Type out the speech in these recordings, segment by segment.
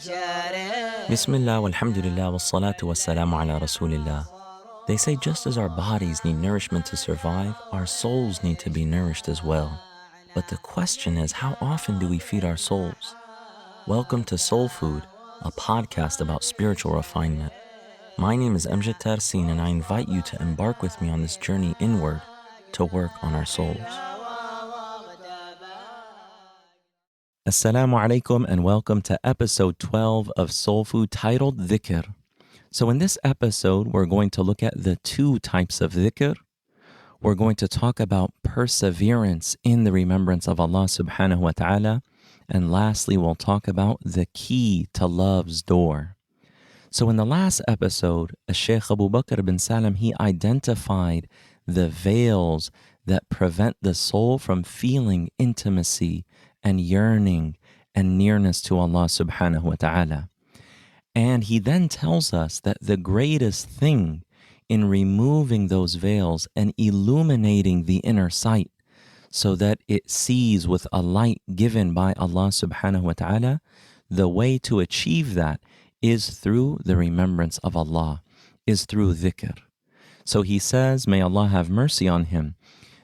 Bismillah, walhamdulillah, wassalatu wassalamu ala rasulillah. They say just as our bodies need nourishment to survive, our souls need to be nourished as well. But the question is, how often do we feed our souls? Welcome to Soul Food, a podcast about spiritual refinement. My name is Amjad Tarsin, and I invite you to embark with me on this journey inward to work on our souls. Assalamu alaikum and welcome to episode 12 of Soul Food titled Dhikr. So in this episode, we're going to look at the two types of dhikr. We're going to talk about perseverance in the remembrance of Allah subhanahu wa ta'ala. And lastly, we'll talk about the key to love's door. So in the last episode, Sheikh Abu Bakr bin Salam, he identified the veils that prevent the soul from feeling intimacy and yearning and nearness to Allah subhanahu wa ta'ala. And he then tells us that the greatest thing in removing those veils and illuminating the inner sight so that it sees with a light given by Allah subhanahu wa ta'ala, the way to achieve that is through the remembrance of Allah, is through dhikr. So he says, may Allah have mercy on him,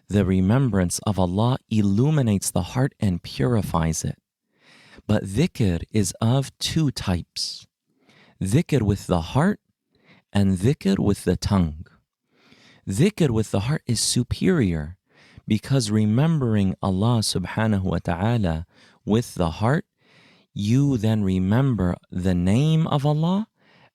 the remembrance of Allah illuminates the heart and purifies it. But dhikr is of two types. Dhikr with the heart and dhikr with the tongue. Dhikr with the heart is superior because remembering Allah subhanahu wa ta'ala with the heart, you then remember the name of Allah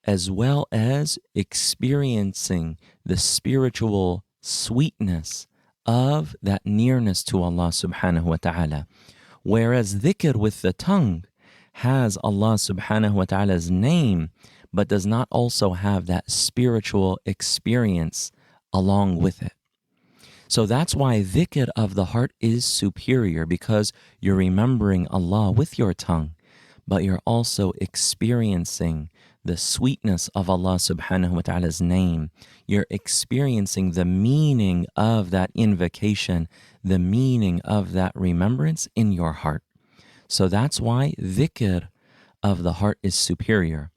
as well as experiencing the spiritual sweetness of that nearness to Allah subhanahu wa ta'ala. Whereas dhikr with the tongue has Allah subhanahu wa ta'ala's name, but does not also have that spiritual experience along with it. So that's why dhikr of the heart is superior, because you're remembering Allah with your tongue, but you're also experiencing the sweetness of Allah subhanahu wa ta'ala's name. You're experiencing the meaning of that invocation, the meaning of that remembrance in your heart. So that's why dhikr of the heart is superior.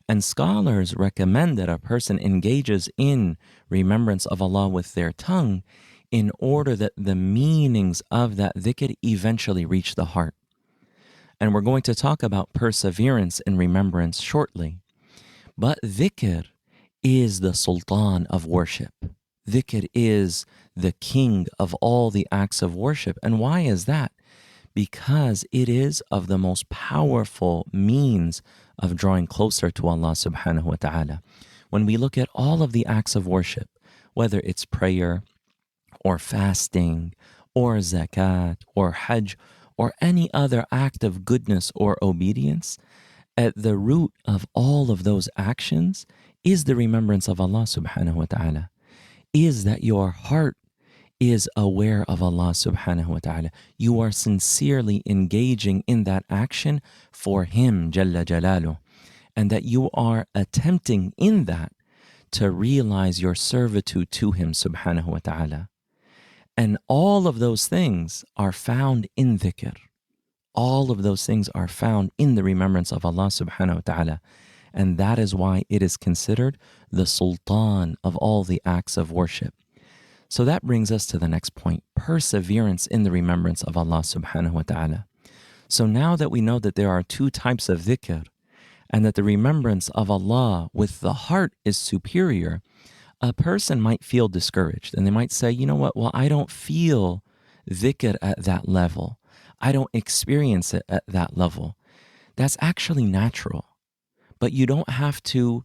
And scholars recommend that a person engages in remembrance of Allah with their tongue in order that the meanings of that dhikr eventually reach the heart. And we're going to talk about perseverance in remembrance shortly. But dhikr is the sultan of worship. Dhikr is the king of all the acts of worship. And why is that? Because it is of the most powerful means of drawing closer to Allah subhanahu wa ta'ala. When we look at all of the acts of worship, whether it's prayer or fasting or zakat or hajj or any other act of goodness or obedience, at the root of all of those actions is the remembrance of Allah subhanahu wa ta'ala. Is that your heart is aware of Allah subhanahu wa ta'ala. You are sincerely engaging in that action for Him, Jalla Jalaluh. And that you are attempting in that to realize your servitude to Him subhanahu wa ta'ala. And all of those things are found in dhikr. All of those things are found in the remembrance of Allah subhanahu wa ta'ala. And that is why it is considered the sultan of all the acts of worship. So that brings us to the next point, perseverance in the remembrance of Allah subhanahu wa ta'ala. So now that we know that there are two types of dhikr, and that the remembrance of Allah with the heart is superior, a person might feel discouraged. And they might say, you know what, well, I don't feel dhikr at that level. I don't experience it at that level. That's actually natural. But you don't have to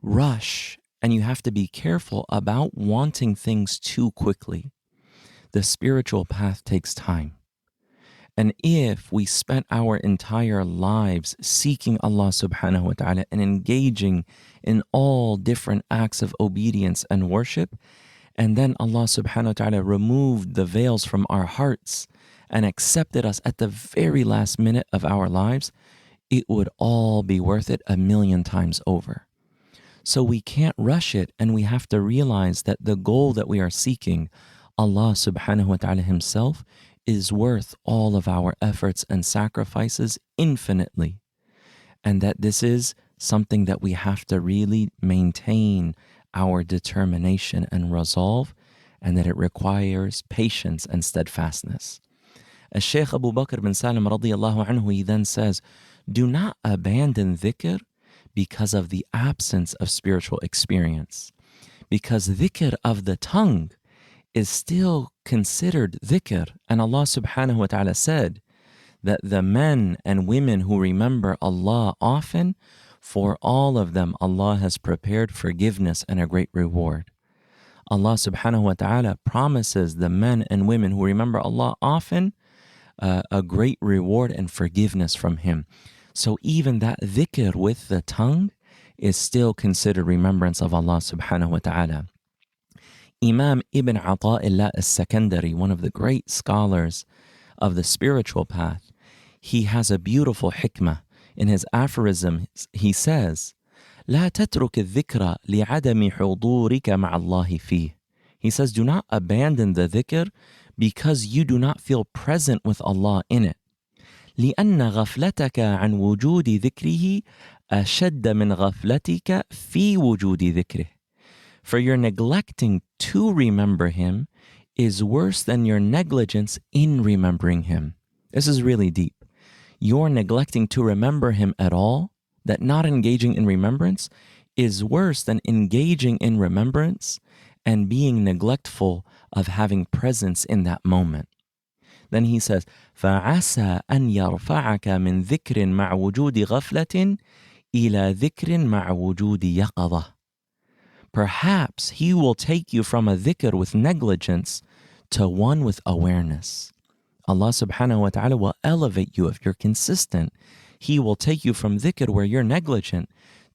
rush, and you have to be careful about wanting things too quickly. The spiritual path takes time. And if we spent our entire lives seeking Allah subhanahu wa ta'ala and engaging in all different acts of obedience and worship, and then Allah subhanahu wa ta'ala removed the veils from our hearts and accepted us at the very last minute of our lives, it would all be worth it 1,000,000 times over. So we can't rush it, and we have to realize that the goal that we are seeking, Allah subhanahu wa ta'ala Himself, is worth all of our efforts and sacrifices infinitely. and that this is something that we have to really maintain our determination and resolve, and that it requires patience and steadfastness. As Shaykh Abu Bakr bin Salim radiallahu anhu, he then says, do not abandon dhikr because of the absence of spiritual experience. Because dhikr of the tongue is still considered dhikr. And Allah subhanahu wa ta'ala said that the men and women who remember Allah often, for all of them Allah has prepared forgiveness and a great reward. Allah subhanahu wa ta'ala promises the men and women who remember Allah often a great reward and forgiveness from Him. So even that dhikr with the tongue is still considered remembrance of Allah subhanahu wa ta'ala. Imam Ibn Ata'illah al-Sakandari, one of the great scholars of the spiritual path, he has a beautiful hikmah. In his aphorism, he says, لا تترك الذكر لعدم حضورك مع الله فيه. He says, do not abandon the dhikr because you do not feel present with Allah in it. لأن غفلتك عن وجود ذكره أشد من غفلتك في وجود ذكره. For your neglecting to remember Him is worse than your negligence in remembering Him. This is really deep. Your neglecting to remember Him at all, that not engaging in remembrance, is worse than engaging in remembrance and being neglectful of having presence in that moment. Then he says, فَعَسَى أَنْ يَرْفَعَكَ مِنْ ذِكْرٍ مَعْ وُجُودِ غَفْلَةٍ إِلَى ذِكْرٍ مَعْ وُجُودِ يَقَظَةٍ. Perhaps He will take you from a dhikr with negligence to one with awareness. Allah subhanahu wa ta'ala will elevate you if you're consistent. He will take you from dhikr where you're negligent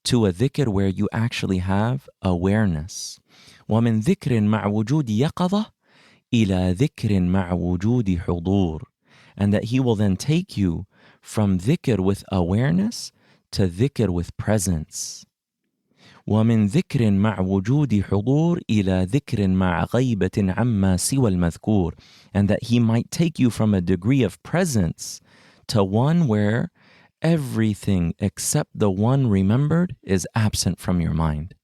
to a dhikr where you actually have awareness. وَمِنْ ذِكْرٍ مَعْ وُجُودِ يَقَظَةٍ إِلَى ذِكْرٍ مَعْ وُجُودِ حُضُورٍ. And that He will then take you from dhikr with awareness to dhikr with presence. ومن ذكر مع وجود حضور إلى ذكر مع غيبة عما سوى المذكور. And that He might take you from a degree of presence to one where everything except the one remembered is absent from your mind.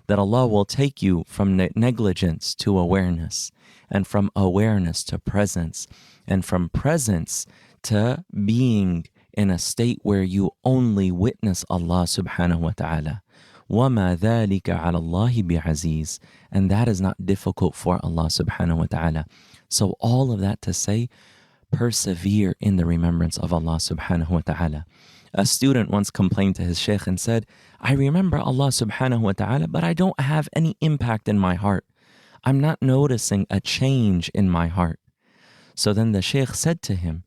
That Allah will take you from negligence to awareness, and from awareness to presence, and from presence to being in a state where you only witness Allah subhanahu wa ta'ala. وَمَا ذَلِكَ عَلَى اللَّهِ بِعَزِيزٍ. And that is not difficult for Allah subhanahu wa ta'ala. So all of that to say, persevere in the remembrance of Allah subhanahu wa ta'ala. A student once complained to his shaykh and said, I remember Allah subhanahu wa ta'ala, but I don't have any impact in my heart. I'm not noticing a change in my heart. So then the shaykh said to him,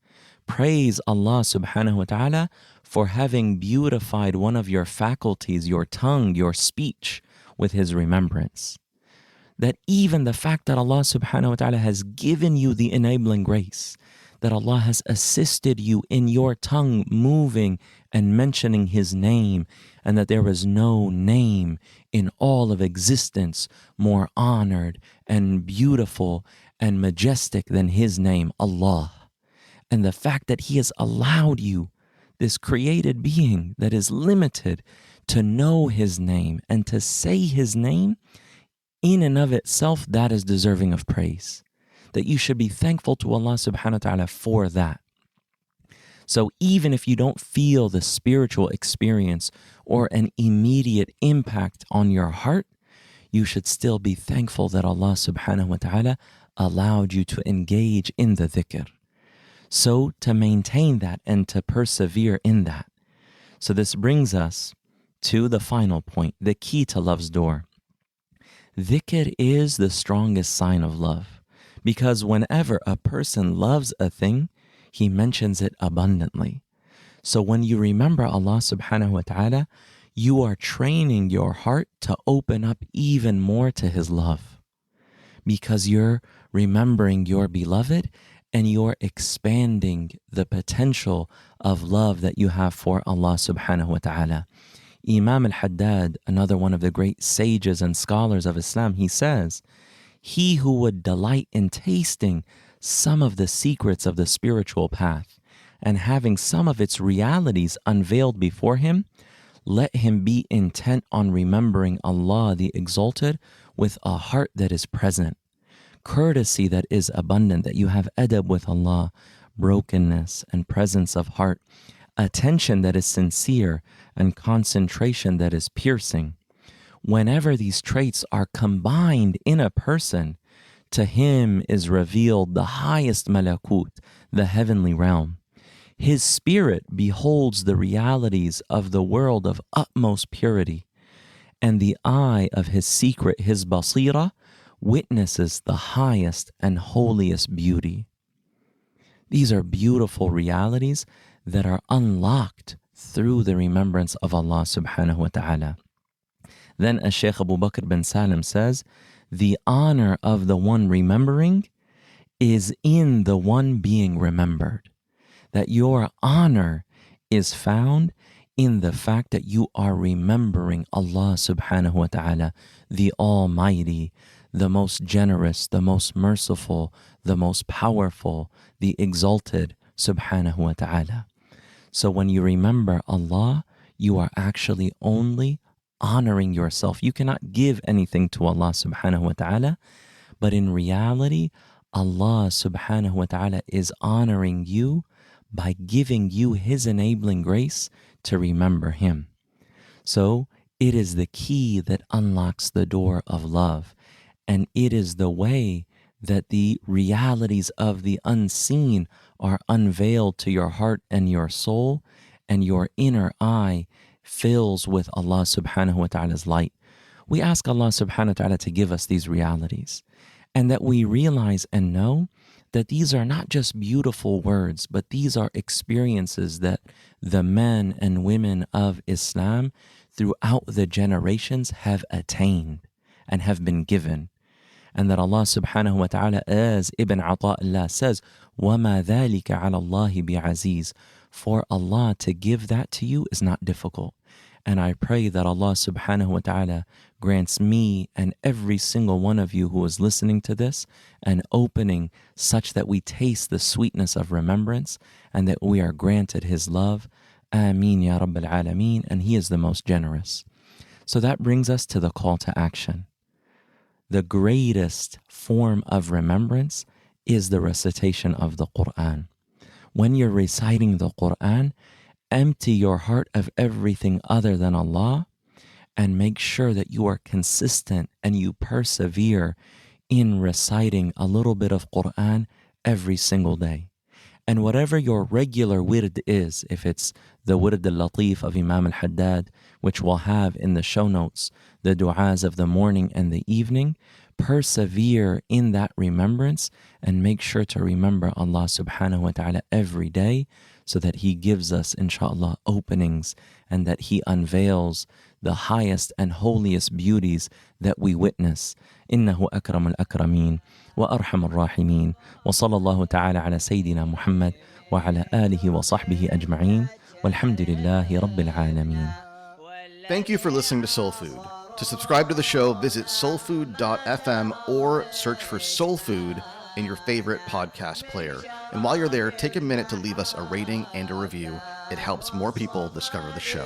praise Allah subhanahu wa ta'ala for having beautified one of your faculties, your tongue, your speech, with His remembrance. That even the fact that Allah subhanahu wa ta'ala has given you the enabling grace, that Allah has assisted you in your tongue moving and mentioning His name, and that there is no name in all of existence more honored and beautiful and majestic than His name, Allah. And the fact that He has allowed you, this created being that is limited, to know His name and to say His name, in and of itself, that is deserving of praise. That you should be thankful to Allah subhanahu wa ta'ala for that. So even if you don't feel the spiritual experience or an immediate impact on your heart, you should still be thankful that Allah subhanahu wa ta'ala allowed you to engage in the dhikr. So to maintain that and to persevere in that. So this brings us to the final point, the key to love's door. Dhikr is the strongest sign of love, because whenever a person loves a thing, he mentions it abundantly. So when you remember Allah subhanahu wa ta'ala, you are training your heart to open up even more to His love, because you're remembering your beloved and you're expanding the potential of love that you have for Allah subhanahu wa ta'ala. Imam al-Haddad, another one of the great sages and scholars of Islam, he says, he who would delight in tasting some of the secrets of the spiritual path and having some of its realities unveiled before him, let him be intent on remembering Allah the Exalted with a heart that is present, courtesy that is abundant, that you have adab with Allah, brokenness and presence of heart, attention that is sincere, and concentration that is piercing. Whenever these traits are combined in a person, to him is revealed the highest malakut, the heavenly realm. His spirit beholds the realities of the world of utmost purity, and the eye of his secret, his basira, witnesses the highest and holiest beauty. These are beautiful realities that are unlocked through the remembrance of Allah subhanahu wa ta'ala. Then as Shaykh Abu Bakr bin Salim says, the honor of the one remembering is in the one being remembered. That your honor is found in the fact that you are remembering Allah subhanahu wa ta'ala, the Almighty, the most generous, the most merciful, the most powerful, the exalted subhanahu wa ta'ala. So when you remember Allah, you are actually only honoring yourself. You cannot give anything to Allah subhanahu wa ta'ala, but in reality, Allah subhanahu wa ta'ala is honoring you by giving you His enabling grace to remember Him. So it is the key that unlocks the door of love, and it is the way that the realities of the unseen are unveiled to your heart and your soul, and your inner eye fills with Allah subhanahu wa ta'ala's light. We ask Allah subhanahu wa ta'ala to give us these realities, and that we realize and know that these are not just beautiful words, but these are experiences that the men and women of Islam throughout the generations have attained and have been given. And that Allah subhanahu wa ta'ala, as Ibn Ata'illah says, وَمَا ذَلِكَ عَلَى اللَّهِ بِعَزِيزٍ, for Allah to give that to you is not difficult. And I pray that Allah subhanahu wa ta'ala grants me and every single one of you who is listening to this an opening such that we taste the sweetness of remembrance and that we are granted His love. Ameen ya Rabbil Alameen. And He is the most generous. So that brings us to the call to action. The greatest form of remembrance is the recitation of the Quran. When you're reciting the Quran, empty your heart of everything other than Allah and make sure that you are consistent and you persevere in reciting a little bit of Quran every single day. And whatever your regular wird is, if it's the wird al-Latif of Imam al-Haddad, which we'll have in the show notes, the du'as of the morning and the evening, persevere in that remembrance and make sure to remember Allah subhanahu wa ta'ala every day so that He gives us, inshallah, openings and that He unveils the highest and holiest beauties that we witness. إنه أكرم الأكرمين وأرحم الراحمين وصلى الله تعالى على سيدنا محمد وعلى آله وصحبه أجمعين والحمد لله رب العالمين. Thank you for listening to Soul Food. To subscribe to the show, visit soulfood.fm or search for Soul Food in your favorite podcast player. And while you're there, take a minute to leave us a rating and a review. It helps more people discover the show.